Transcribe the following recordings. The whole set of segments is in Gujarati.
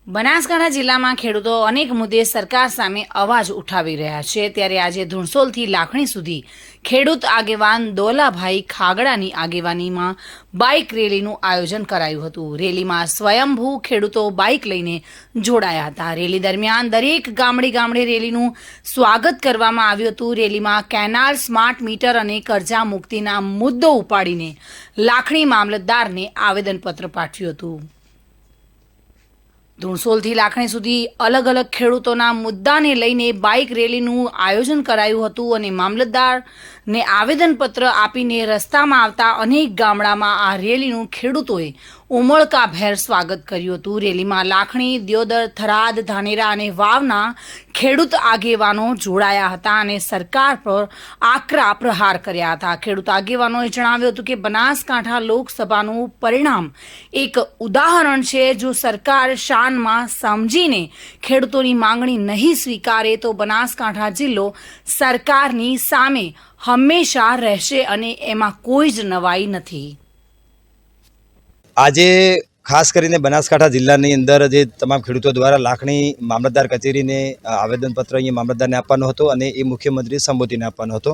બનાસકાંઠા જિલ્લામાં ખેડૂતો અનેક મુદ્દે સરકાર સામે અવાજ ઉઠાવી રહ્યા છે, ત્યારે આજે ધુણસોલથી લાખણી સુધી ખેડૂત આગેવાન દોલાભાઈ ખાગડાની આગેવાનીમાં બાઇક રેલીનું આયોજન કરાયું હતું। રેલીમાં સ્વયંભૂ ખેડૂતો બાઇક લઈને જોડાયા હતા। રેલી દરમિયાન દરેક ગામડે રેલીનું સ્વાગત કરવામાં આવ્યું હતું। રેલીમાં કેનાલ, સ્માર્ટ મીટર અને કરજા મુક્તિના મુદ્દો ઉપાડીને લાખણી મામલતદારને આવેદનપત્ર પાઠવ્યું હતું। ધુણસોલથી લાખણી સુધી અલગ ખેડૂતોના મુદ્દાને લઈને બાઇક રેલીનું આયોજન કરાયું હતું અને મામલતદારને આવેદનપત્ર આપીને રસ્તામાં આવતા અનેક ગામડામાં આ રેલીનું ખેડૂતોએ ઉમળકાભેર સ્વાગત કર્યું હતું। રેલીમાં લાખણી, દિયોદર, થરાદ, ધાનેરા અને વાવના ખેડૂત આગેવાનો જોડાયા હતા અને સરકાર પર આકરા પ્રહાર કર્યા હતા। ખેડૂત આગેવાનોએ જણાવ્યું હતું કે બનાસકાંઠા લોકસભાનું પરિણામ એક ઉદાહરણ છે। જો સરકાર શાનમાં સમજીને ખેડૂતોની માંગણી નહીં સ્વીકારે તો બનાસકાંઠા જિલ્લો સરકારની સામે હંમેશા રહેશે અને એમાં કોઈ જ નવાઈ નથી। આજે ખાસ કરીને બનાસકાંઠા જિલ્લાની અંદર જે તમામ ખેડૂતો દ્વારા લાખણી મામલતદાર કચેરીને આવેદનપત્ર અહીંયા મામલતદારને આપવાનો હતો અને એ મુખ્યમંત્રી સંબોધીને આપવાનો હતો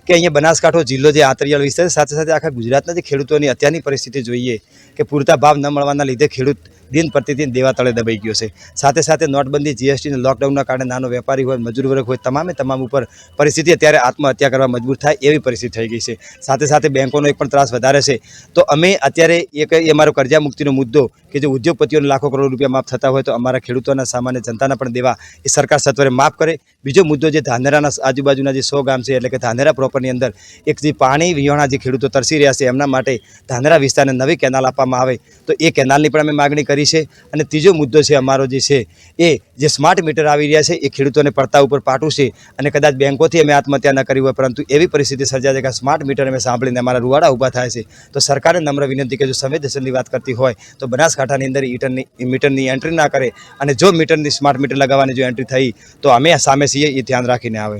કે અહીંયા બનાસકાંઠો જિલ્લો જે આંતરિયાળ વિસ્તાર સાથે સાથે આખા ગુજરાતના જે ખેડૂતોની અત્યારની પરિસ્થિતિ જોઈએ કે પૂરતા ભાવ ન મળવાના લીધે ખેડૂત દિન પ્રતિદિન દેવા તળે દબાઈ ગયો છે। સાથે સાથે નોટબંધી, જીએસટી અને લોકડાઉનના કારણે નાનો વેપારી હોય, મજૂર વર્ગ હોય, તમામ ઉપર પરિસ્થિતિ અત્યારે આત્મહત્યા કરવા મજબૂર થાય એવી પરિસ્થિતિ થઈ ગઈ છે। સાથે સાથે બેંકોનો એક પણ ત્રાસ વધારે છે। તો અમે અત્યારે એ અમારો કરજા મુક્તિનો મુદ્દો કે જે ઉદ્યોગપતિઓને લાખો કરોડ રૂપિયા માફ થતા હોય તો અમારા ખેડૂતોના સામાન્ય જનતાના પણ દેવા એ સરકાર સત્વરે માફ કરે। બીજો મુદ્દો જે ધાનેરાના આજુબાજુના જે 100 ગામ છે એટલે કે ધાનેરા પ્રોપરની અંદર એક જે પાણી વિહોણા જે ખેડૂતો તરસી રહ્યા છે એમના માટે ધાનેરા વિસ્તારને નવી કેનાલ આપવામાં આવે તો એ કેનાલની પણ અમે માગણી કરી છે। અને ત્રીજો મુદ્દો છે અમારો જે છે એ જે સ્માર્ટ મીટર આવી રહ્યા છે એ ખેડૂતોને પડતા ઉપર પાટું છે અને કદાચ બેંકોથી અમે આત્મહત્યા ન કરી હોય પરંતુ એવી પરિસ્થિતિ સર્જાય છે કે સ્માર્ટ મીટર અમે સાંભળીને અમારા રૂવાડા ઊભા થાય છે। તો સરકારને નમ્ર વિનંતી કે જો સંવેદનશીલની વાત કરતી હોય તો બનાસકાંઠાની અંદર મીટરની એન્ટ્રી ના કરે અને જો મીટરની સ્માર્ટ મીટર લગાવવાની જો એન્ટ્રી થઈ તો અમે સામે છીએ એ ધ્યાન રાખીને આવે।